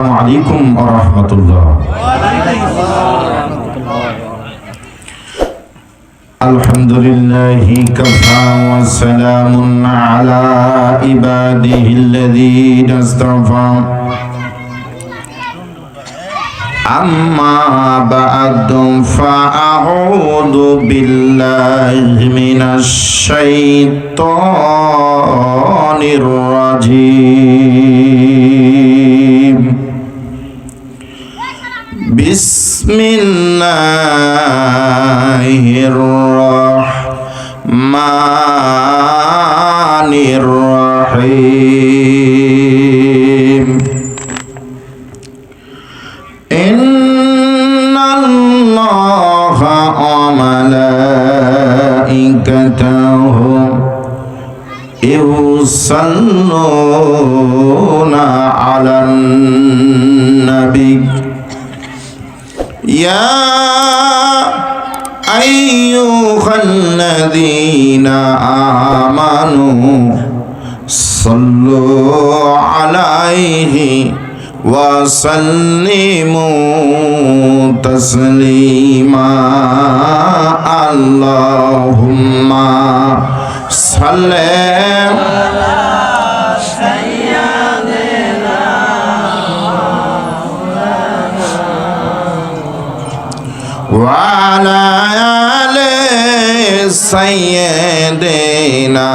عليكم ورحمة الله. الحمد لله كفى وسلام على عباده الذين اصطفى. أما بعد فأعوذ بالله من الشيطان الرجيم. بسم الله الرحمن الرحيم. إن الله وملائكته يصلون على النبي يا أيها الذين آمنوا صلوا عليه وسلموا تسليما. اللهم صل وعلى آل سيدنا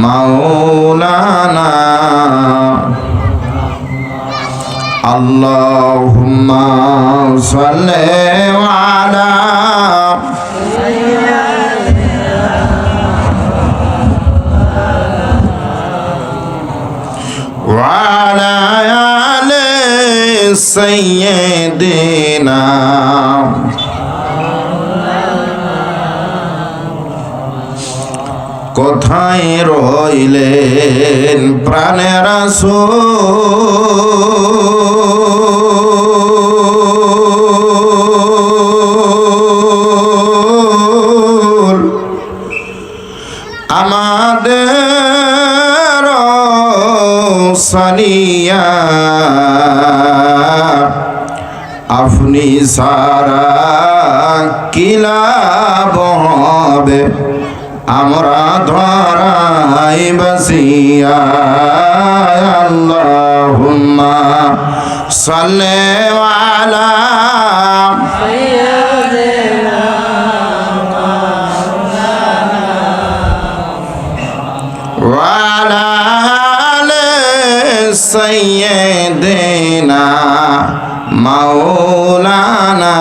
مولانا. اللهم صل على وعلى آل سيدنا কোথায় রইলেন প্রাণের রাসূল আমাদের সানিয়া আপনি সারা কিলাব হবে আমরা ধরাই বাসিয়া। আল্লাহুম্মা সাল্লি আলা সাইয়্যিদিনা ওয়া আলা আলি সাইয়্যিদিনা মাওলানা।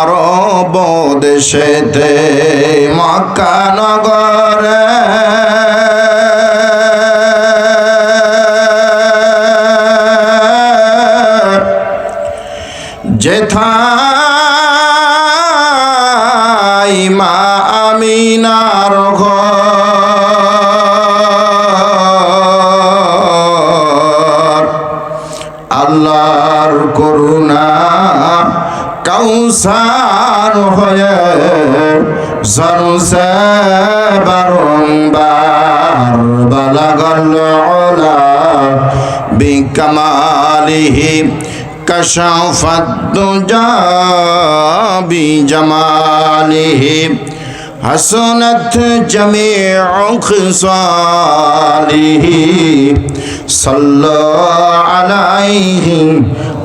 আরব দেশেতে মক্কা নগরে যেথায় মা আমিনার ঘর আল্লাহর করুণা কাউসার হয়ে জরসে বারংবার বালাগাল উলা বিকামালিহি কাশাফাত দুজা বিজামালিহি হাসানাত জামিউ খিসালিহি সাল্লাল্লাহু আলাইহি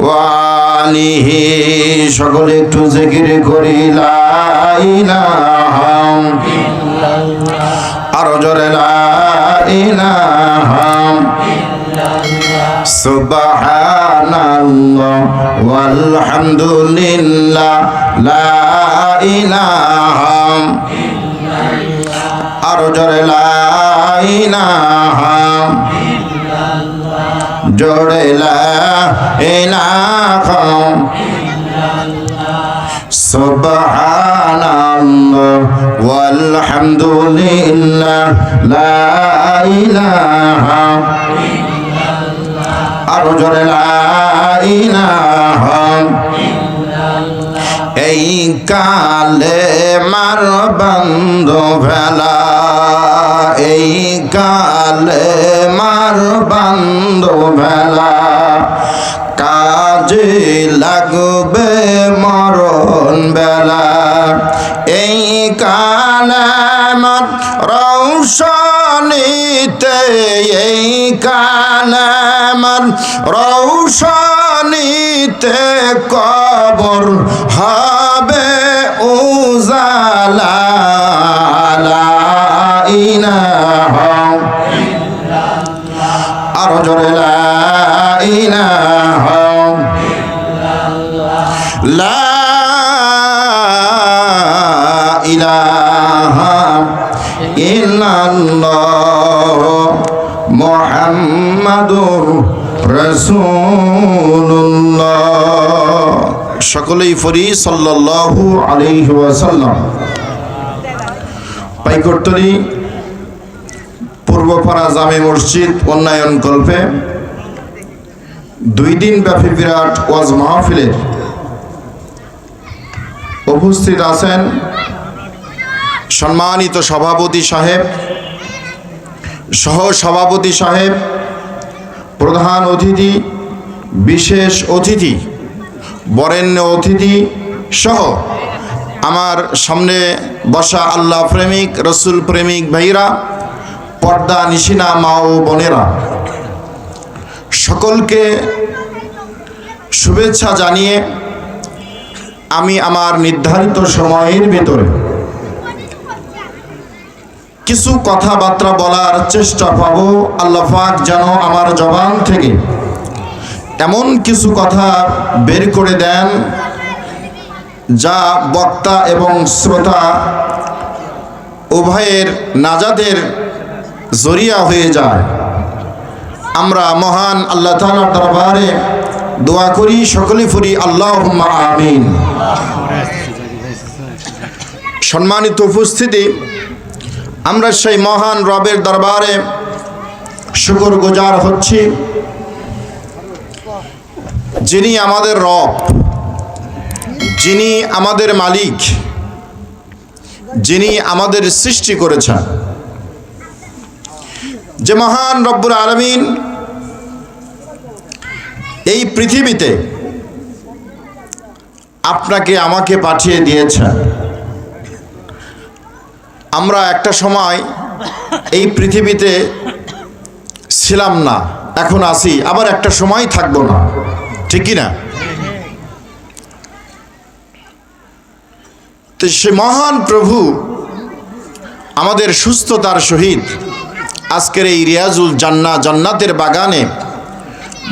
ওয়া আলিহি। সকলে একটু জিকির করি লা ইলাহা ইল্লাল্লাহ, আরো জোরে লা ইলাহা ইল্লাল্লাহ, সুবহানাল্লাহ ওয়ালহামদুলিল্লাহ, লা ইলাহা ইল্লাল্লাহ, আরো জোরে লা ইলাহা ইল্লাল্লাহ, জোরে লা ইলাহা ইল্লাল্লাহ, সুবহানাল্লাহ ওয়ালহামদুলিল্লাহ, লা ইলাহা ইল্লাল্লাহ, আরো জোরে লা ইলাহা ইল্লাল্লাহ। এই কালে মার বন্ধ ভেলা এই কালেমার বান্দোবেলা কাজে লাগবে মরণ বেলা। এই কালেমার রৌশনীতে এই কালেমার রৌশনীতে কবর হবে উজালা। লা ইলাহা আরো জোরে লা ইলাহা লা ইলাহা ইল্লাল্লাহ মুহাম্মাদুর রাসূলুল্লাহ। সকলেই পড়ি সাল্লাল্লাহু আলাইহি ওয়াসাল্লাম। পাইকরতলী পূর্বপাড়া জামে মসজিদ উন্নয়ন কল্পে 2 দিন ব্যাপী বিরাট ওয়াজ মাহফিলে উপস্থিত আছেন সম্মানিত সভাপতি সাহেব, সহ সভাপতি সাহেব, প্রধান অতিথি, বিশেষ অতিথি, বরেণ্য অতিথি সহ আমার সামনে বসা আল্লাহ প্রেমিক রসুল প্রেমিক ভাইরা, পর্দা নিশিনা মা ও বোনেরা, সকলকে শুভেচ্ছা জানিয়ে আমি আমার নির্ধারিত সময়ের ভিতরে কিছু কথাবার্তা বলার চেষ্টা পাব। আল্লাহ পাক যেন আমার জবান থেকে এমন কিছু কথা বের করে দেন যা বক্তা এবং শ্রোতা উভয়ের নাজাতের জরিয়া হয়ে যায়। আমরা মহান আল্লাহ তাআলার দরবারে দোয়া করি, সকলে পড়ি আল্লাহুম্মা আমিন। সম্মানিত উপস্থিতি, আমরা সেই মহান রবের দরবারে শুকরগুজার হচ্ছি যিনি আমাদের রব, যিনি আমাদের মালিক, যিনি আমাদের সৃষ্টি করেছেন। যে মহান রব্বুল আলামিন এই পৃথিবীতে আপনাকে আমাকে পাঠিয়ে দিয়েছেন। আমরা একটা সময় এই পৃথিবীতে ছিলাম না, এখন আছি, আবার একটা সময় থাকবো না, ঠিক কি না? তো সে মহান প্রভু আমাদের সুস্থতার সহিত আজকের এই রিয়াজুল জান্নাতের বাগানে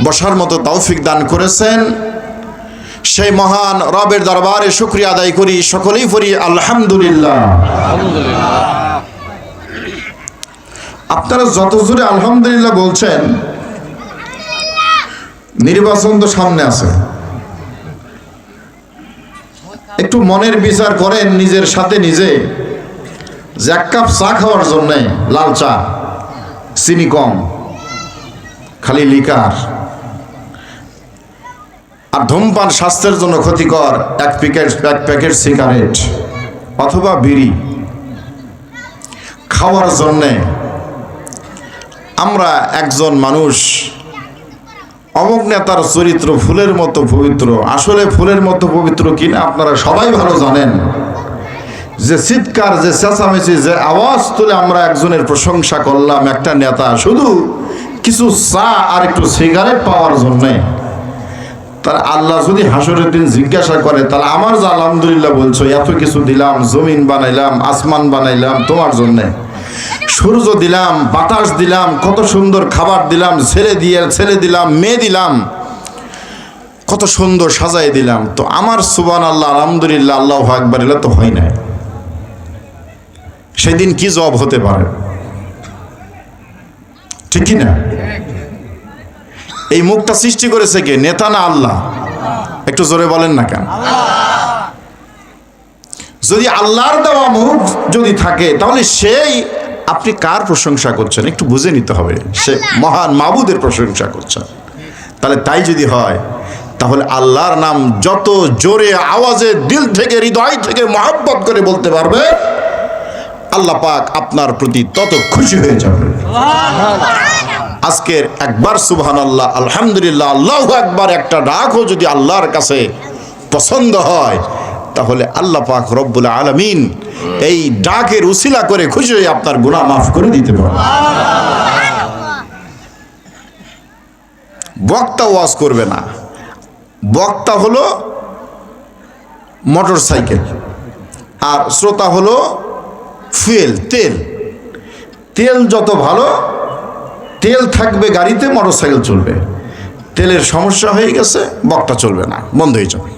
বসার মতো তৌফিক দান করেছেন। সেই মহান রবের দরবারে শুকরিয়া আদায় করি, সকলেই পড়ি আলহামদুলিল্লাহ। আপনারা যত জোরে আলহামদুলিল্লাহ বলছেন, নির্বাচন তো সামনে আছে, একটু মনের বিচার করেন নিজের সাথে নিজে, যে 1 কাপ চা খাওয়ার জন্য লাল চা, চিনি কম, খালি লিকার, আর ধূমপান স্বাস্থ্যের জন্য ক্ষতিকর, এক প্যাকেট সিগারেট অথবা বিড়ি খাওয়ার জন্যে আমরা একজন মানুষ অমুক নেতার চরিত্র ফুলের মতো পবিত্র, আসলে ফুলের মতো পবিত্র কিনা আপনারা সবাই ভালো জানেন। যে চিৎকার, যে চেঁচামেচি, যে আওয়াজ তুলে আমরা একজনের প্রশংসা করলাম, একটা নেতা শুধু কিছু চা আর একটু সিগারেট পাওয়ার জন্যে, তার আল্লাহ যদি হাসরের দিন জিজ্ঞাসা করে, তাহলে আমার যে আলহামদুলিল্লাহ বলছো, এত কিছু দিলাম, জমিন বানাইলাম, আসমান বানাইলাম তোমার জন্যে, সূর্য দিলাম, বাতাস দিলাম, কত সুন্দর খাবার দিলাম, ছেলে দিলাম, মেয়ে দিলাম, কত সুন্দর সাজাই দিলাম, তো আমার সুবহানাল্লাহ আলহামদুলিল্লাহ আল্লাহু আকবার এলা তো হয় না। সেদিন কি জবাব হতে পারে, ঠিক কি না? এই মুখটা সৃষ্টি করেছে কে? নেতা না আল্লাহ? একটু জোরে বলেন না কেন? যদি আল্লাহর দেওয়া মুখ যদি থাকে, তাহলে সেই আপনি কার প্রশংসা করছেন একটু বুঝে নিতে হবে। সে মহান মাবুদের প্রশংসা করছেন। তাহলে তাই যদি হয়, তাহলে আল্লাহর নাম যত জোরে আওয়াজে দিল থেকে, হৃদয় থেকে মহব্বত করে বলতে পারবে, আল্লাহ পাক আপনার প্রতি তত খুশি হয়ে যাবে। আজকের একবার সুবহানাল্লাহ, আলহামদুলিল্লাহ, আল্লাহু আকবার একটা ডাকও যদি আল্লাহর কাছে পছন্দ হয়, তাহলে আল্লাহ পাক রব্বুল আলামিন এই ডাকের উসিলা করে খুশি হয়ে আপনার গুনাহ মাফ করে দিতে পারে। বক্তা ওয়াজ করবে না, বক্তা হলো মোটর সাইকেল আর শ্রোতা হলো ফুয়েল, তেল। তেল যত ভালো, তেল থাকবে গাড়িতে, মোটর সাইকেল চলবে। তেলের সমস্যা হয়ে গেছে, বক্তা চলবে না, বন্ধ হয়ে যাবে।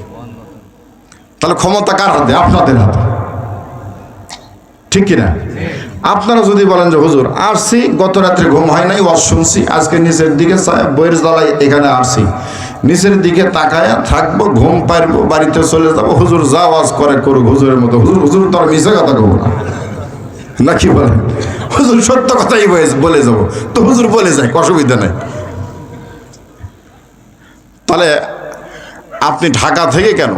তাহলে ক্ষমতা কার হাতে? আপনাদের হাতে, ঠিক কিনা? আপনারা যদি বলেন যে হুজুর আসছি, গত রাত্রে ঘুম হয় নাই, ওয়াজ শুনছি, আজকে নিচের দিকে বইয়ের জ্বালায় এখানে আসছি, নিচের দিকে তাকায়া থাকবো, ঘুম পারবো, বাড়িতে চলে যাবো, হুজুর যা ওয়াজ করে করুক হুজুরের মতো। হুজুর হুজুর তো আর মিশে কথা কব না, নাকি বলেন? হুজুর সত্য কথাই বলে যাবো, তো হুজুর বলে যায়, অসুবিধা নেই। তাহলে আপনি ঢাকা থেকে কেন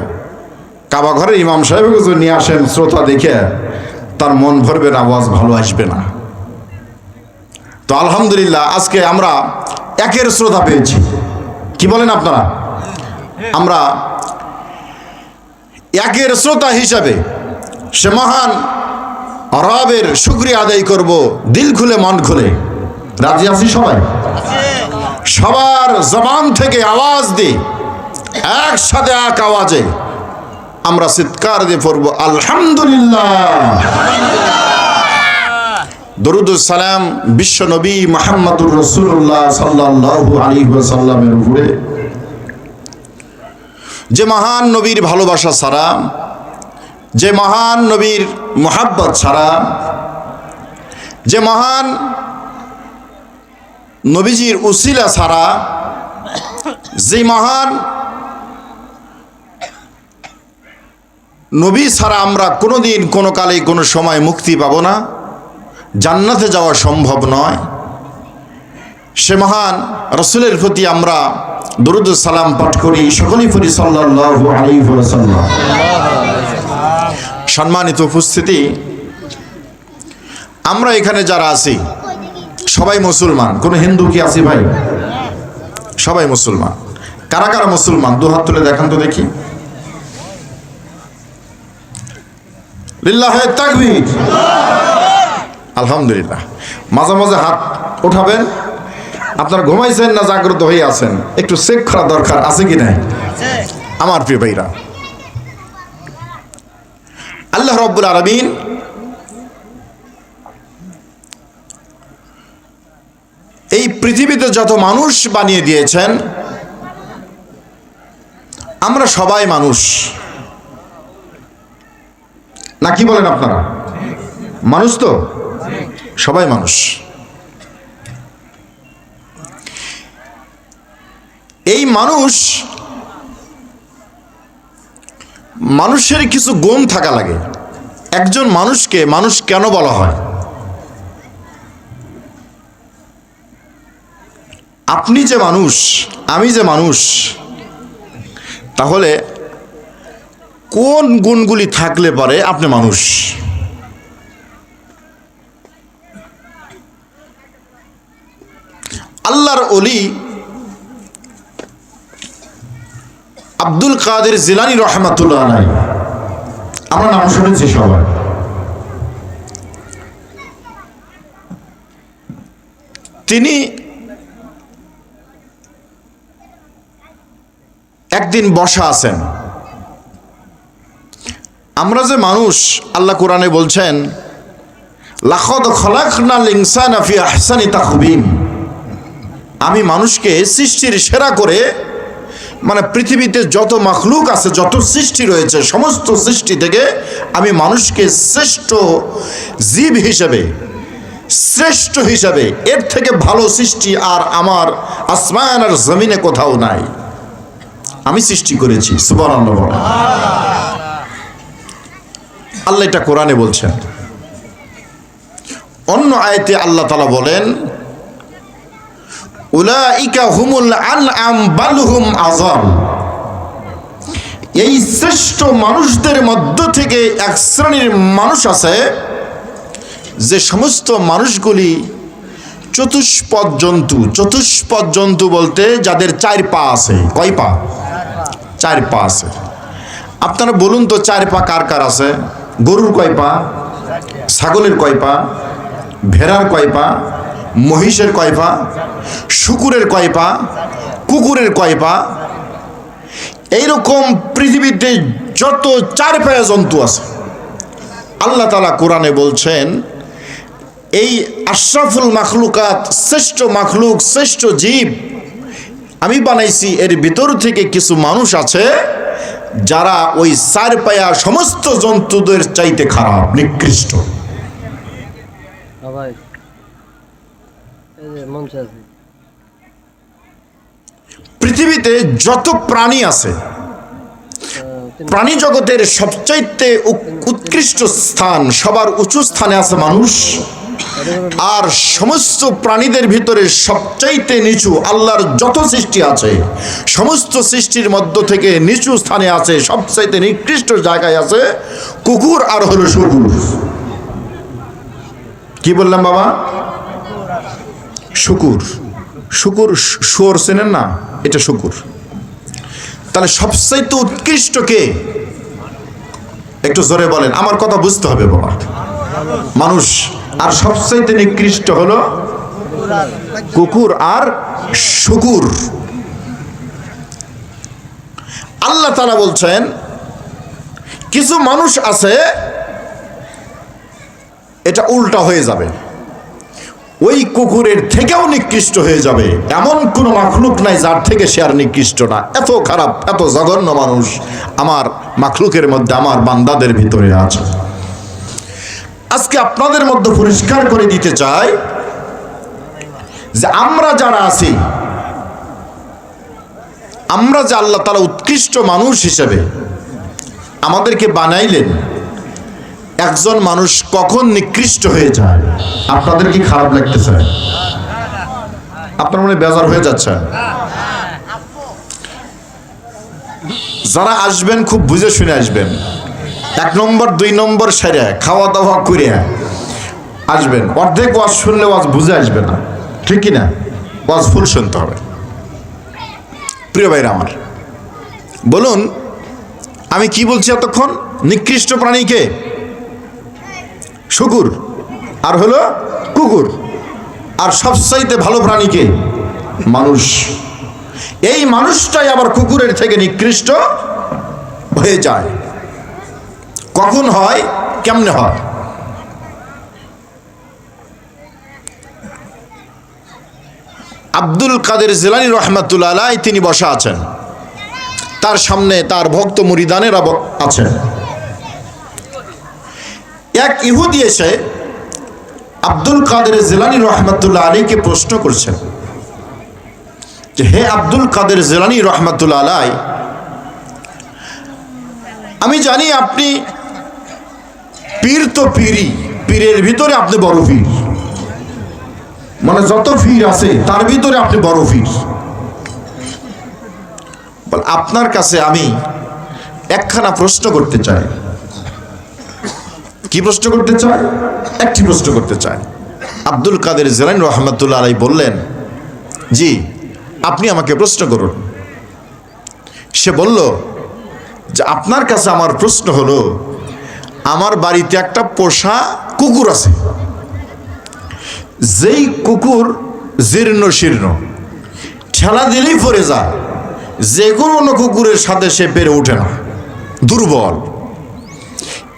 কাবা ঘরে ইমাম সাহেবকে যদি নিয়ে আসেন, শ্রোতা দেখে তার মন ভরবে না, আওয়াজ ভালো আসবে না। তো আলহামদুলিল্লাহ আজকে আমরা একের শ্রোতা পেয়েছি, কি বলেন আপনারা? আমরা একের শ্রোতা হিসাবে সে মহান রবের শুকরিয়া আদায় করব দিল খুলে, মন খুলে। রাজি আছি সবাই? সবার জবান থেকে আওয়াজ দিই, একসাথে এক আওয়াজে আমরা চিৎকার দিয়ে পড়ব আলহামদুলিল্লাহ। দরুদুস সালাম বিশ্ব নবী মুহাম্মদুর রাসূলুল্লাহ সাল্লাল্লাহু আলাইহি ওয়াসাল্লামের উপরে। যে মহান নবীর ভালোবাসা ছাড়া, যে মহান নবীর মুহাব্বত ছাড়া, যে মহান নবীজির উসিলা ছাড়া, যে মহান নবী ছাড়া আমরা কোনোদিন কোনো কালে কোনো সময় মুক্তি পাব না, জান্নাতে যাওয়া সম্ভব নয়। সে মহান রাসূলের প্রতি আমরা দরুদ সালাম পাঠ করি, সকলেই পড়ি সাল্লাল্লাহু আলাইহি ওয়াসাল্লাম। সম্মানিত উপস্থিতি, আমরা এখানে যারা আছি সবাই মুসলমান। কোনো হিন্দু কি আছি ভাই? সবাই মুসলমান। কারা কারা মুসলমান? দু হাত তুলে দেখান তো দেখি। লিল্লাহে তাকবীর। আলহামদুলিল্লাহ। মাঝে মাঝে হাত উঠাবেন। আপনারা ঘুমাইছেন না জাগ্রত হয়ে আছেন, একটু চেক করা দরকার আছে কি নাই আমার প্রিয় ভাইরা। আল্লাহ রাব্বুল আলামিন এই পৃথিবীতে যত মানুষ বানিয়ে দিয়েছেন, আমরা সবাই মানুষ, না কি বলেন আপনারা? মানুষ তো, সবাই মানুষ। এই মানুষের কিছু গুণ থাকা লাগে। একজন মানুষকে মানুষ কেন বলা হয়? আপনি যে মানুষ, আমি যে মানুষ, তাহলে কোন গুণগুলি থাকলে পারে আপনি মানুষ? আল্লাহর ওলি আব্দুল কাদের জিলানী রাহমাতুল্লাহ আলাইহি, আমরা নাম শুনেছি সবাই। তিনি একদিন বসা আছেন। আমরা যে মানুষ, আল্লাহ কোরআনে বলছেন লাকাদ খালাকনাল ইনসানা ফি আহসানি তাকওয়িম, আমি মানুষকে সৃষ্টির সেরা করে, মানে পৃথিবীতে যত মাখলুক আছে, যত সৃষ্টি রয়েছে, সমস্ত সৃষ্টি থেকে আমি মানুষকে শ্রেষ্ঠ জীব হিসেবে, শ্রেষ্ঠ হিসাবে, এর থেকে ভালো সৃষ্টি আর আমার আসমান আর জমিনে কোথাও নাই, আমি সৃষ্টি করেছি। সুবহানাল্লাহ। আল্লাহ এটা কোরআনে বলছেন। অন্য আয়াতে আল্লাহ তাআলা বলেন উলাইকা হুমুল আনআম বাল হুম আযাল, এই শ্রেষ্ঠ মানুষদের মধ্য থেকে এক শ্রেণীর মানুষ আছে যে সমস্ত মানুষগুলি চতুষ্পদ জন্তু বলতে যাদের 4 পা আছে, কয় পা? 4 পা আছে। আপনারা বলুন তো 4 পা কার কার আছে? গরুর কয় পা? ছাগলের কয় পা? ভেড়ার কয় পা? মহিষের কয় পা? শুকুরের কয় পা? কুকুরের কয় পা? এইরকম পৃথিবীতে যত 4 পায়া জন্তু আছে, আল্লাহ তাআলা কোরআনে বলছেন এই আশরাফুল মাখলুকাত, শ্রেষ্ঠ মাখলুক, শ্রেষ্ঠ জীব আমি বানাইছি, এর ভিতর থেকে কিছু মানুষ আছে যারা ওই 4 পায়া সমস্ত জন্তুদের চাইতে খারাপ, নিকৃষ্ট। পৃথিবীতে যত প্রাণী আছে, প্রাণী জগতের সবচাইতে উৎকৃষ্ট স্থান, সবার উঁচু স্থানে আছে মানুষ। আর সমস্ত প্রাণীদের ভিতরে সবচাইতে নিচু, আল্লাহর যত সৃষ্টি আছে সমস্ত সৃষ্টির মধ্য থেকে নিচু স্থানে আছে, সবচাইতে নিকৃষ্ট জায়গায় আছে কুকুর আর হলো শুকুর। কি বললাম বাবা? শুকুর। শুকুর, শুয়োর চেনেন না? এটা শুকুর। তাহলে সবচাইতে উৎকৃষ্ট কে? একটু জোরে বলেন, আমার কথা বুঝতে হবে বাবা। মানুষ। আর সবচাইতে নিকৃষ্ট হলো কুকুর আর শুকুর। আল্লাহ তাআলা বলছেন কিছু মানুষ আছে এটা উল্টা হয়ে যাবে, ওই কুকুরের থেকেও নিকৃষ্ট হয়ে যাবে। এমন কোনো মাখলুক নাই যার থেকে সে আর নিকৃষ্ট না। এত খারাপ, এত জঘন্য মানুষ আমার মাখলুকের মধ্যে, আমার বান্দাদের ভিতরে আছে। আজকে আপনাদের মধ্যে পরিষ্কার করে দিতে চাই যে আমরা যারা আছি, আমরা যে আল্লাহ তাআলা উৎকৃষ্ট মানুষ হিসেবে আমাদেরকে বানাইলেন, একজন মানুষ কখন নিকৃষ্ট হয়ে যায় আপনাদের কি খারাপ লাগতেছে? আপনার মনে বেজার হয়ে যাচ্ছে? যারা আসবেন খুব বুঝে শুনে আসবেন। 1 নম্বর 2 নম্বর সেরে খাওয়া দাওয়া করে আসবেন। অর্ধেক ওয়াজ শুনলে ওয়াজ বুঝে আসবে না, ঠিক কি না? ওয়াজ ফুল শুনতে হবে। প্রিয় ভাইরা আমার, বলুন আমি কি বলছি এতক্ষণ? নিকৃষ্ট প্রাণীকে শুকুর আর হলো কুকুর, আর সবচাইতে ভালো প্রাণীকে মানুষ। এই মানুষটাই আবার কুকুরের থেকে নিকৃষ্ট হয়ে যায়। কখন হয়, কেমনে হয়? আব্দুল কাদের জিলানী রহমাতুল্লাহ আলাইহি তিনি বসা আছেন, তার সামনে তার ভক্ত মুরিদানেরা আছেন। এক ইহুদি এসে আব্দুল কাদের জিলানী রহমাতুল্লাহ আলাইহিকে প্রশ্ন করছেন যে হে আব্দুল কাদের জিলানী রহমাতুল্লাহ আলাইহি, আমি জানি আপনি পীর, তো পীরের ভিতরে আপনি বড় পীর, মানে যত পীর আছে তার ভিতরে আপনি বড় পীর। আপনার কাছে আমি একখানা প্রশ্ন করতে চাই। কি প্রশ্ন করতে চাই? একটি প্রশ্ন করতে চাই। আব্দুল কাদের জিলানী রহমাতুল্লাহ আলাইহি বললেন, জি আপনি আমাকে প্রশ্ন করুন। সে বলল যে আপনার কাছে আমার প্রশ্ন হলো, আমার বাড়িতে একটা পোষা কুকুর আছে, যেই কুকুর জীর্ণ শীর্ণ, ঠেলা দিলেই পড়ে যায়, যে কোনো কুকুরের সাথে সে পেরে ওঠে না, দুর্বল।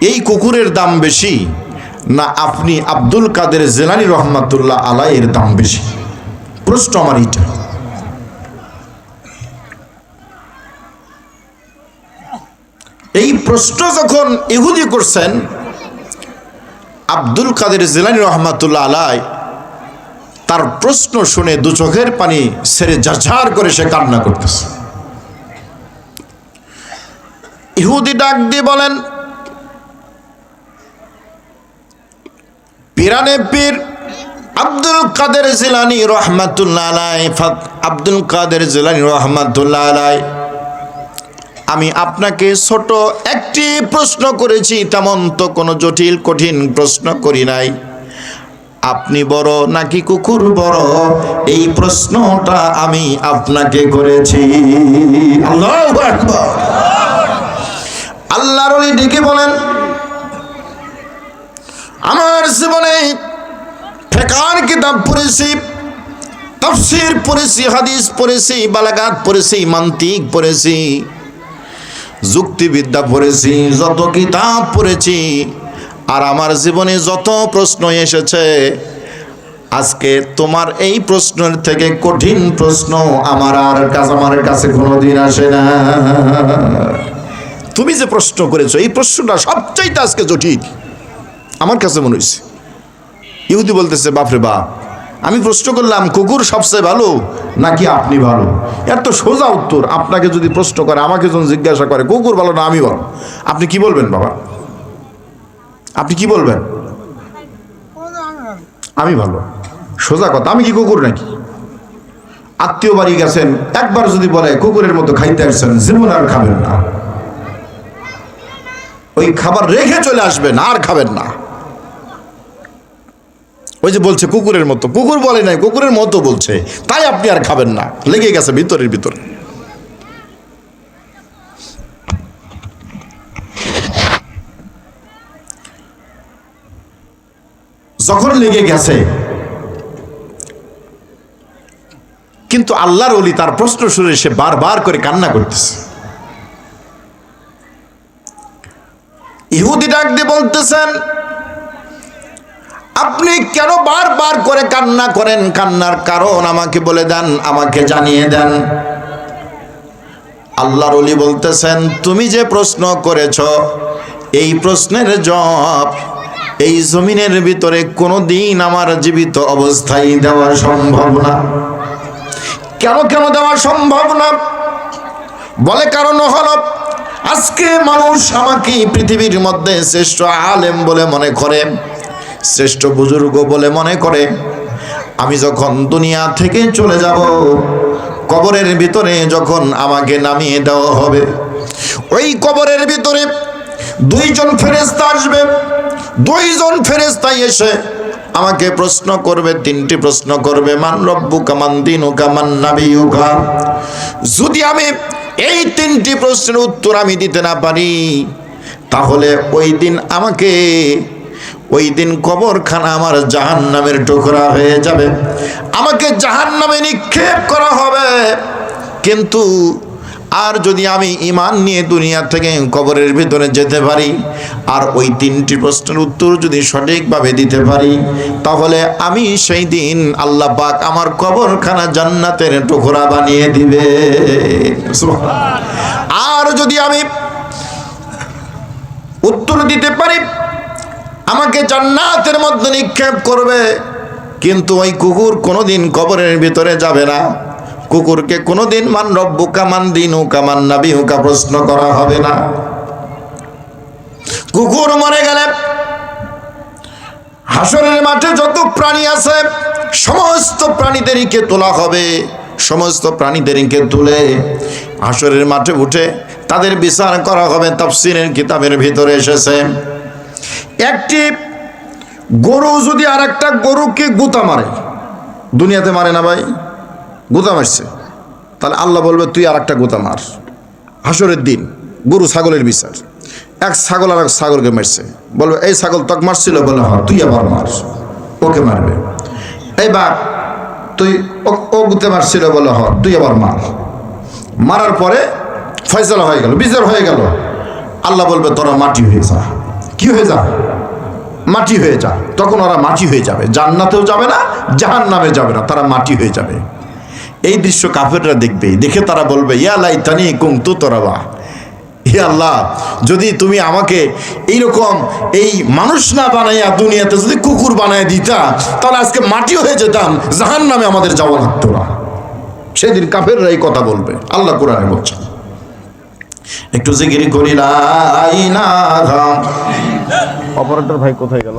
এই কুকুরের দাম বেশি না আপনি আব্দুল কাদের জিলানী রহমাতুল্লাহ আলাইহির দাম বেশি? প্রশ্ন আমার এইটা। এই প্রশ্ন যখন ইহুদি করছেন, আব্দুল কাদের জিলানী রহমাতুল্লাহ আলাইহি তার প্রশ্ন শুনে দু চোখের পানি ছেড়ে ঝরঝর করে সে কান্না করতেছে। ইহুদি ডাক দিয়ে বলেন, পিরানে পীর আব্দুল কাদের জিলানী রহমাতুল্লাহ আলাইহি, আব্দুল কাদের জিলানী রহমাতুল্লাহ আলাইহি, আমি আপনাকে ছোট একটি প্রশ্ন করেছি, তেমন তো কোনো জটিল কঠিন প্রশ্ন করি নাই। আপনি বড় নাকি কুকুর বড়, এই প্রশ্নটা আমি আপনাকে করেছি। আল্লাহু আকবার। আল্লাহর ওলি ডেকে বলেন, আমার জীবনে ফিকহের কিতাব পড়েছি, তাফসীর পড়েছি, হাদিস পড়েছি, বালাগাত পড়েছি, মান্তিক পড়েছি, যুক্তিবিদ্যা পড়েছি, যত কিতাব পড়েছি, আর আমার জীবনে যত প্রশ্ন এসেছে, আজকে তোমার এই প্রশ্নের থেকে কঠিন প্রশ্ন আমার কাছে কোনোদিন আসে না। তুমি যে প্রশ্ন করেছো এই প্রশ্নটা সবচাইতে আজকে জটিল আমার কাছে মনে হয়েছে। ইহুদি বলতেছে, বাপরে বাপ, আমি প্রশ্ন করলাম কুকুর সবচেয়ে ভালো নাকি আপনি ভালো? এর তো সোজা উত্তর। আপনাকে যদি প্রশ্ন করে, আমাকে যখন জিজ্ঞাসা করে কুকুর ভালো না আমি ভালো, আপনি কি বলবেন বাবা? আপনি কি বলবেন? আমি ভালো। সোজা কথা। আমি কি কুকুর নাকি? আত্মীয় বাড়ি গেছেন, একবার যদি বলে কুকুরের মতো খাইতে আসছেন, জীবন আর খাবেন না। ওই খাবার রেখে চলে আসবেন, আর খাবেন না। ওই যে বলছে কুকুরের মতো, কুকুর বলে নাই, কুকুরের মতো বলছে, তাই আপনি আর খাবেন না। লেগে গেছে ভিতরের ভিতরে। যখন লেগে গেছে, কিন্তু আল্লাহর ওলি তার প্রশ্ন শুনে সে বারবার করে কান্না করতেছে। ইহুদি ডাক দিয়ে বলতেছেন, আপনি কেন বারবার করে কান্না করেন? কান্নার কারণ আমাকে বলে দেন, আমাকে জানিয়ে দেন। আল্লাহর ওলি বলতেছেন, তুমি যে প্রশ্ন করেছ, এই প্রশ্নের জবাব এই জমিনের ভিতরে কোনোদিন আমার জীবিত অবস্থায় দেওয়া সম্ভব না। কেন দেওয়া সম্ভব না? বলে কারণ হলো, আজকে মানুষ আমাকে পৃথিবীর মধ্যে শ্রেষ্ঠ আলেম বলে মনে করে, শ্রেষ্ঠ বুজুর্গ বলে মনে করে। আমি যখন দুনিয়া থেকে চলে যাব, কবরের ভিতরে যখন আমাকে নামিয়ে দেওয়া হবে, ওই কবরের ভিতরে দুইজন ফেরেশতা আসবে। দুইজন ফেরেশতা এসে আমাকে প্রশ্ন করবে, তিনটি প্রশ্ন করবে, মান রব্বুকা, মান দীনুকা, মান নাবিয়ুকা। যদি আমি এই তিনটি প্রশ্নের উত্তর আমি দিতে না পারি, তাহলে ওই দিন কবরখানা আমার জাহান্নামের টুকরা হয়ে যাবে, আমাকে জাহান্নামে নিক্ষেপ করা হবে। কিন্তু আর যদি আমি ঈমান নিয়ে দুনিয়া থেকে কবরের ভিতরে যেতে পারি, আর ওই তিনটি প্রশ্নের উত্তর যদি সঠিকভাবে দিতে পারি, তাহলে আমি সেই দিন আল্লাহ পাক আমার কবরখানা জান্নাতের টুকরা বানিয়ে দিবে। আর যদি আমি উত্তর দিতে পারি, আমাকে জান্নাতের মধ্যে নিক্ষেপ করবে। কিন্তু ওই কুকুর কোনোদিন কবরের ভিতরে যাবে না। কুকুরকে কোনোদিন মান রব্বুকা, মান দীনুকা, মান নাবিয়ুকা প্রশ্ন করা হবে না। কুকুর মরে গেলে হাসরের মাঠে যত প্রাণী আছে সমস্ত প্রাণীদেরকে তোলা হবে। সমস্ত প্রাণীদেরকে তুলে হাসরের মাঠে উঠে তাদের বিচার করা হবে। তাফসীরের কিতাবের ভিতরে এসেছে, একটি গরু যদি আর একটা গরুকে গুতা মারে, দুনিয়াতে মারে না ভাই, গুতা মারছে, তাহলে আল্লাহ বলবে তুই আর একটা গুতা মার। হাসরের দিন গরু ছাগলের বিচার, এক ছাগল আর এক ছাগলকে মারছে, বলবে এই ছাগল তোকে মারছিল, বলে হ্যাঁ, তুই আবার মার, ওকে মারবে। এইবার তুই ও গুতে মারছিল, বলে হ্যাঁ, তুই আবার মার। মারার পরে ফয়সালা হয়ে গেল, বিচার হয়ে গেল। আল্লাহ বলবে তোরা মাটি হয়ে যা। কি হয়ে যা? মাটি হয়ে যা। তখন ওরা মাটি হয়ে যাবে, জান্নাতেও যাবে না, জাহান্নামে যাবে না, তারা মাটি হয়ে যাবে। এই দৃশ্য কাফেররা দেখবে, দেখে তারা বলবে ইয়া লাইতানি কুনতু তুরাবা, হে আল্লাহ, যদি তুমি আমাকে এইরকম এই মানুষ না বানাইয়া দুনিয়াতে যদি কুকুর বানায় দিতা, তাহলে আজকে মাটি হয়ে যেতাম, জাহান্নামে আমাদের যাওয়া লাগতো না। সেদিন কাফেররা এই কথা বলবে। আল্লাহ কোরআনে বলছে, একটু জিকির করি লা ইলাহা। অপারেটর ভাই কোথায় গেল?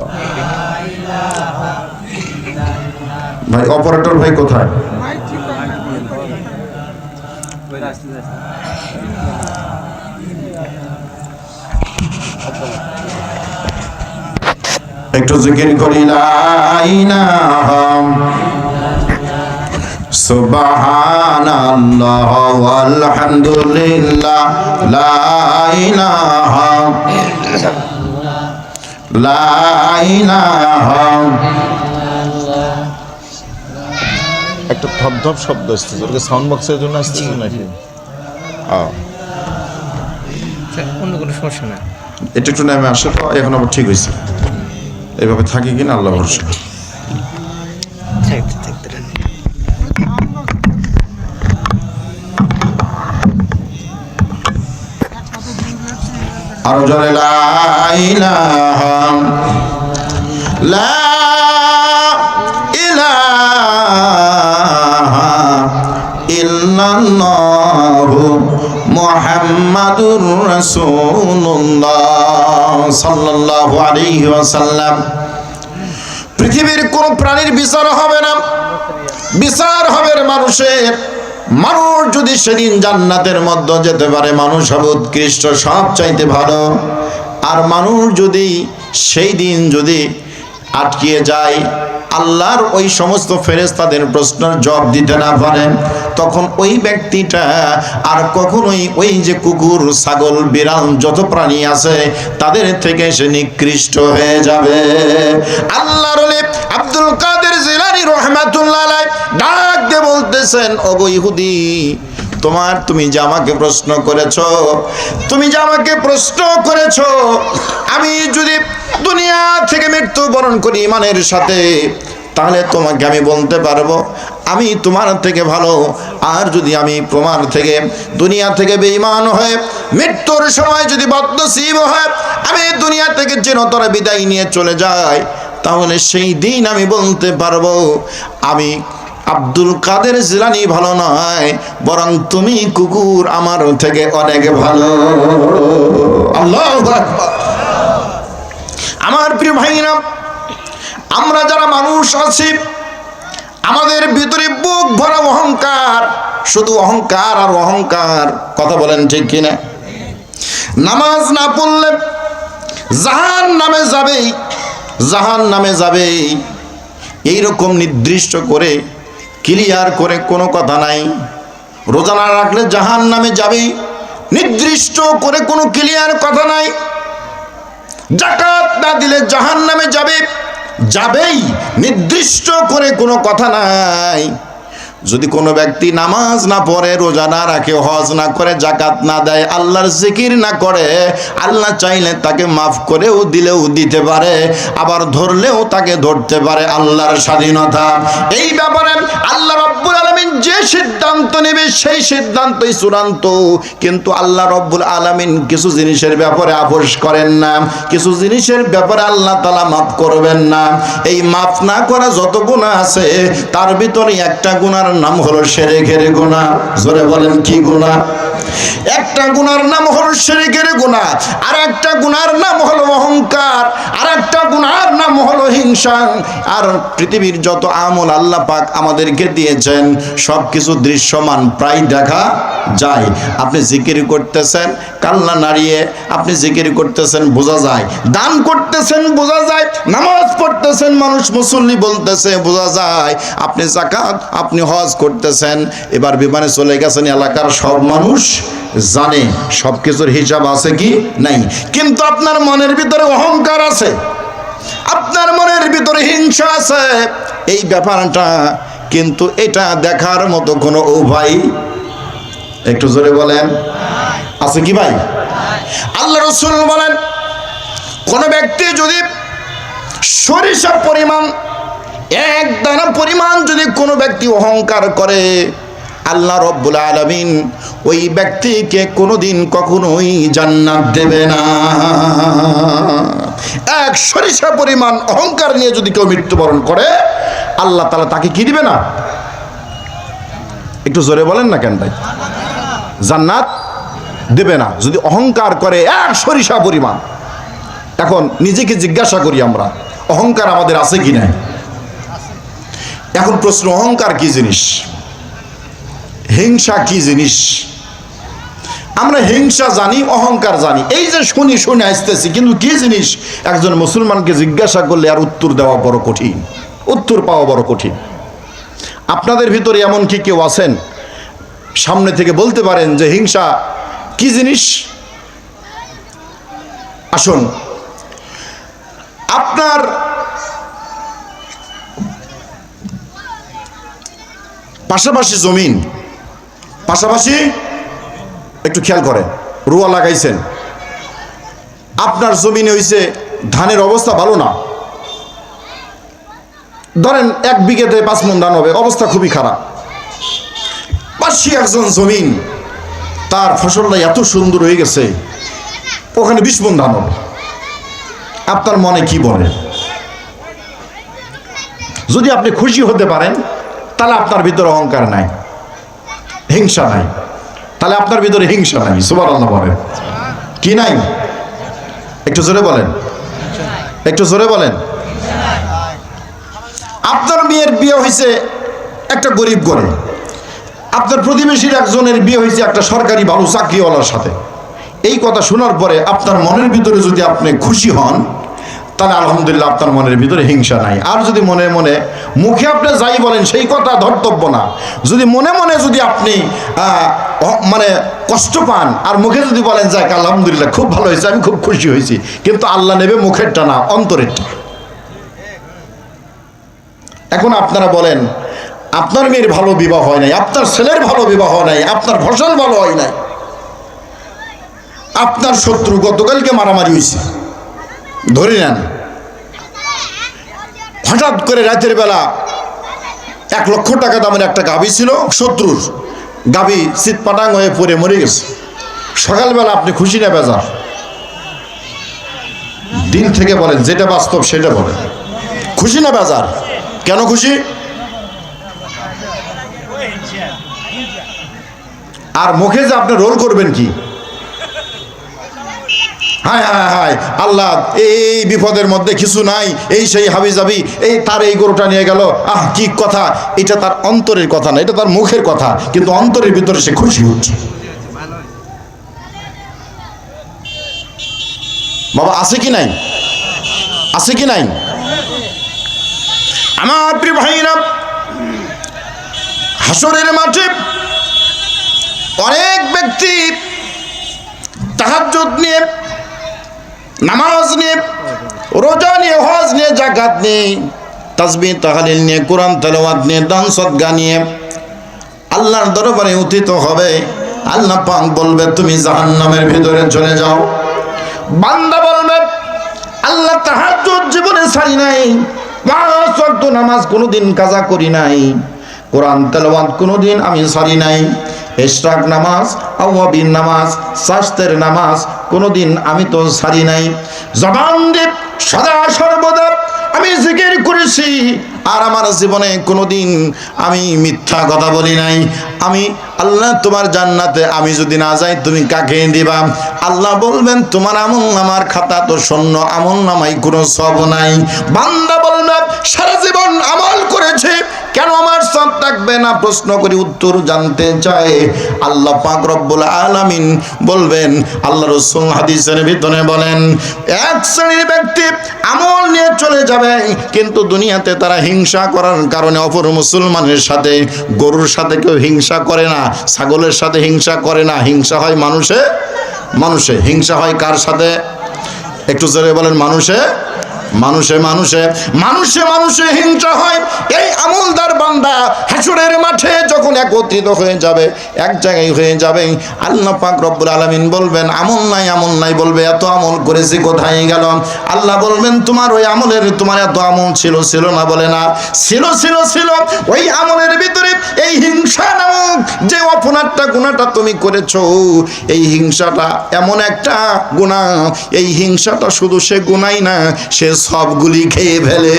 ভাই অপারেটর ভাই কোথায়? একটু জিকির করি লা ইলাহা সুবহানাল্লাহ ওয়ালহামদুলিল্লাহ লা ইলাহা একটা ধপ শব্দ আসছে, ওটা সাউন্ড বক্সের জন্য আসতেছে নাকি? অন্য কোনো সমস্যা না, এটা একটু নামে আসে তো, এখন আবার ঠিক হয়েছে। এইভাবে থাকি কিনা আল্লাহ ভরসা। থাকতে থাকতে আরো জোরে লা ইলাহা লা ইলাহা ইল্লাল্লাহু মুহাম্মাদুর রাসূলুল্লাহ সাল্লাল্লাহু আলাইহি ওয়াসাল্লাম। পৃথিবীর কোন প্রাণীর বিচার হবে না, বিচার হবে মানুষের। মানুষ যদি সেদিন জান্নাতের মধ্যে যেতে পারে, মানুষ হবে উৎকৃষ্ট, সব চাইতে ভালো। আর মানুষ যদি সেই দিন যদি আটকিয়ে যায়, আল্লাহর ওই সমস্ত ফেরেশতাদের প্রশ্নের জবাব দিতে না পারেন, তখন ওই ব্যক্তিটা আর কখনোই ওই যে কুকুর, ছাগল, বিড়াল যত প্রাণী আছে তাদের থেকে সে নিকৃষ্ট হয়ে যাবে। আল্লাহর ওলি আব্দুল কাদের জিলানী রাহমাতুল্লাহ আলাইহি ডাক দিয়ে বলতেছেন, ওগো ইহুদি, তুমি যে আমাকে প্রশ্ন করেছো, আমি যদি দুনিয়া থেকে মৃত্যুবরণ করি ইমানের সাথে, তাহলে তোমাকে আমি বলতে পারবো আমি তোমার থেকে ভালো। আর যদি আমি তোমার থেকে দুনিয়া থেকে বেঈমান হয়ে মৃত্যুর সময় যদি বদনসিব হয়, আমি দুনিয়া থেকে চিরতরে বিদায় নিয়ে চলে যাই, তাহলে সেই দিন আমি বলতে পারবো আমি আব্দুল কাদের জিলানী ভালো নয়, বরং তুমি কুকুর আমার থেকে অনেক ভালো। আল্লাহু আকবার। আমার প্রিয় ভাইরা, আমরা যারা মানুষ আছি, আমাদের ভিতরে বুক ভরা অহংকার, শুধু অহংকার আর অহংকার। কথা বলেন ঠিক কিনা? নামাজ না পড়লে জাহান্নামে যাবেই, এইরকম নির্দিষ্ট করে ক্লিয়ার করে কোনো কথা নাই। রোজা না রাখলে জাহান্নামে যাবেই, নির্দিষ্ট করে কোনো ক্লিয়ার কথা নাই। যাকাত না দিলে জাহান্নামে যাবেই, নির্দিষ্ট করে কোনো কথা নাই। যদি কোনো ব্যক্তি নামাজ না পড়ে, রোজা না রাখে, হজ না করে, যাকাত না দেয়, আল্লাহর জিকির না করে, আল্লাহ চাইলে তাকে মাফ করেও দিলেও দিতে পারে, আবার ধরলেও তাকে ধরতে পারে। আল্লাহর স্বাধীনতা। এই ব্যাপারে আল্লাহ রাব্বুল আলামিন যে সিদ্ধান্ত নেবে সেই সিদ্ধান্তই চূড়ান্ত। কিন্তু আল্লাহ রাব্বুল আলামিন কিছু জিনিসের ব্যাপারে আপোষ করেন না, কিছু জিনিসের ব্যাপারে আল্লাহ তাআলা মাফ করবেন না। এই মাফ না করা যত গুনাহ আছে, তার ভিতরে একটা গুনাহ নাম হলো শিরকের গুনাহ। জোরে বলেন কি গুনাহ? একটা গুনার নাম হলো শিরকের গুনাহ, আর একটা গুনার নাম হলো অহংকার, আর একটা গুনার নাম হলো হিংসা। আর পৃথিবীর যত আমল আল্লাহ পাক আমাদেরকে দিয়েছেন সবকিছু দৃশ্যমান, প্রায় দেখা যায়। আপনি জিকির করতেছেন, কান্না নাড়িয়ে আপনি জিকির করতেছেন, বোঝা যায়। দান করতেছেন, বোঝা যায়। নামাজ পড়তেছেন, মানুষ মুসল্লি বলতেছে, বোঝা যায়। আপনি যাকাত, আপনি হজ করতেছেন, এবার বিমানে চলে গেছেন, এলাকার সব মানুষ জানে। সব কিছুর হিসাব আছে কি নাই? কিন্তু আপনার মনের ভিতরে অহংকার আছে, আপনার মনের ভিতরে হিংসা আছে। এই ব্যাপারটা কিন্তু এটা দেখার মতো কোনো উপায়, একটু জোরে বলেন, আছে কি ভাই? আল্লাহ রাসূল বলেন, কোন ব্যক্তি যদি সরিষা পরিমাণ, এক দানা পরিমাণ যদি কোনো ব্যক্তি অহংকার করে, আল্লাহ রাব্বুল আলামিন ওই ব্যক্তিকে কোনোদিন কখনোই জান্নাত দেবে না। এক সরিষা পরিমাণ অহংকার নিয়ে যদি কেউ মৃত্যুবরণ করে, আল্লাহ তাআলা তাকে কি দিবে না? একটু জোরে বলেন না কেন ভাই? জান্নাত দেবে না যদি অহংকার করে এক সরিষা পরিমাণ। এখন নিজেকে জিজ্ঞাসা করি, আমরা অহংকার আমাদের আছে কি না? এখন প্রশ্ন, অহংকার কি জিনিস? হিংসা কি জিনিস? আমরা হিংসা জানি, অহংকার জানি, এই যে শুনে আসতেছি, কিন্তু কি জিনিস একজন মুসলমানকে জিজ্ঞাসা করলে আর উত্তর দেওয়া বড় কঠিন, উত্তর পাওয়া বড় কঠিন। আপনাদের ভিতরে এমন কি কেউ আছেন সামনে থেকে বলতে পারেন যে হিংসা কি জিনিস? আসুন, আপনার পাশাপাশি জমিন, পাশাপাশি একটু খেয়াল করেন, রুয়া লাগাইছেন, আপনার জমিনে হইছে ধানের অবস্থা ভালো না, ধরেন 1 বিঘাতে 5 মণ ধান হবে, অবস্থা খুবই খারাপ। পাশে একজন জমিন, তার ফসলটা এত সুন্দর হয়ে গেছে, ওখানে 20 মণ ধান হবে। আপনার মনে কি বলে? যদি আপনি খুশি হতে পারেন তাহলে আপনার ভিতরে অহংকার নাই, হিংসা নাই, তাহলে আপনার ভিতরে হিংসা নাই। সুবহানাল্লাহ বলেন, কি নাই? একটু জোরে বলেন, একটু জোরে বলেন। আপনার মেয়ের বিয়ে হয়েছে একটা গরিব ঘরে, আপনার প্রতিবেশীর একজনের বিয়ে হয়েছে একটা সরকারি ভালো চাকরিওয়ালার সাথে। এই কথা শোনার পরে আপনার মনের ভিতরে যদি আপনি খুশি হন তাহলে আলহামদুলিল্লাহ, আপনার মনের ভিতরে হিংসা নাই। আর যদি মনে মনে, মুখে আপনি যাই বলেন সেই কথা ধর্তব্য না, যদি মনে মনে যদি আপনি মানে কষ্ট পান আর মুখে যদি বলেন যাক আলহামদুলিল্লাহ খুব ভালো হয়েছে, আমি খুব খুশি হয়েছি, কিন্তু আল্লাহ নেবে মুখেরটা না, অন্তরেরটা। এখন আপনারা বলেন, আপনার মেয়ের ভালো বিবাহ হয় নাই, আপনার ছেলের ভালো বিবাহ হয় নাই, আপনার ফসল ভালো হয় নাই, আপনার শত্রু গতকালকে মারামারি হয়েছে ধরে নেন, হঠাৎ করে রাতের বেলা 1 লক্ষ টাকা দামের একটা গাভী ছিল শত্রুর, গাভী চিৎপাটাং হয়ে পড়ে মরে গেছে। সকালবেলা আপনি খুশি না বেজার? দিন থেকে বলেন, যেটা বাস্তব সেটা বলেন, খুশি না বেজার? কেন খুশি? আর মুখে যে আপনি রোল করবেন কি, হায় হায় হায় আল্লাহ এই বিপদের মধ্যে কিছু নাই, এই সেই হাবি যাবি, এই তার এই গরুটা নিয়ে গেল, আহ কি কথা, এটা তার অন্তরের কথা না, এটা তার মুখের কথা, কিন্তু অন্তরের ভিতরে সে খুশি হচ্ছে। বাবা আছে কি নাই? আছে কি নাই? আমার প্রিয় ভাইরা, হাসরের মাঠে অনেক ব্যক্তি তাহাজ্জুদ নিয়ে, নামাজ নিয়ে, রোজা নিয়ে, হজ নিয়ে, যাকাত নিয়ে, তাসবিহ তাহলিল নিয়ে, কোরআন তেলাওয়াত নিয়ে, দান সদকা নিয়ে আল্লাহর দরবারে উত্থিত হবে। আল্লাহ পাক বলবে তুমি জাহান্নামের ভিতরে চলে যাও। বান্দা বলবে আল্লাহ তাহাজ্জুদ জীবনে ছাড়ি নাই, 5 ওয়াক্ত নামাজ কোনোদিন কাজা করি নাই, কোরআন তেলাওয়াত কোনোদিন আমি ছাড়ি নাই, ইশরাক নামাজ, আওয়াবিন নামাজ, শাস্তের নামাজ কোনোদিন আমি তো ছাড়ি নাই। জবান দিয়ে সদা সর্বদা আমি জিকির করেছি, আর আমার জীবনে কোনোদিন আমি মিথ্যা কথা বলি নাই। আমি আল্লাহ তোমার জান্নাতে আমি যদি না যাই তুমি কাকে দিবা? আল্লাহ বলবেন তোমার আমল নামার খাতা তো শূন্য, আমল নামাই কোনো সব নাই। বান্দা বলবে সারা জীবন আমল করেছে, কেন আমার সব থাকবে না? প্রশ্ন করি, উত্তর জানতে চায়। আল্লাহ পাক রব্বুল আলামিন বলবেন, আল্লাহ রাসূল হাদিসের ভিতরে বলেন, এক শ্রেণীর ব্যক্তি আমল নিয়ে চলে যাবে, কিন্তু দুনিয়াতে তারা হিংসা করার কারণে অপর মুসলমানের সাথে, গরুর সাথে কেউ হিংসা করে না, ছাগলের সাথে হিংসা করে না, হিংসা হয় মানুষে মানুষে। হিংসা হয় কার সাথে? একটু জোরে বলেন, মানুষে মানুষে মানুষে মানুষে মানুষে হিংসা হয়। এই আমলদার বান্দা হাসরের মাঠে যখন একত্রিত হয়ে যাবে, এক জায়গায় হয়ে যাবে, আল্লাহ পাক রব্বুল আলামিন বলবেন আমল নাই, বলবে এত আমল করেছি কোথায় গেল? আল্লাহ বলবেন তোমার ওই আমলের, তোমার এত আমল ছিল না? বলে না, ছিল। ওই আমলের ভিতরে এই হিংসা নামক যে অপরাধটা, গুনাহটা তুমি করেছো, এই হিংসাটা এমন একটা গুনাহ, এই হিংসাটা শুধু সে গুনাহই না, সে সবগুলি খেয়ে ফেলে।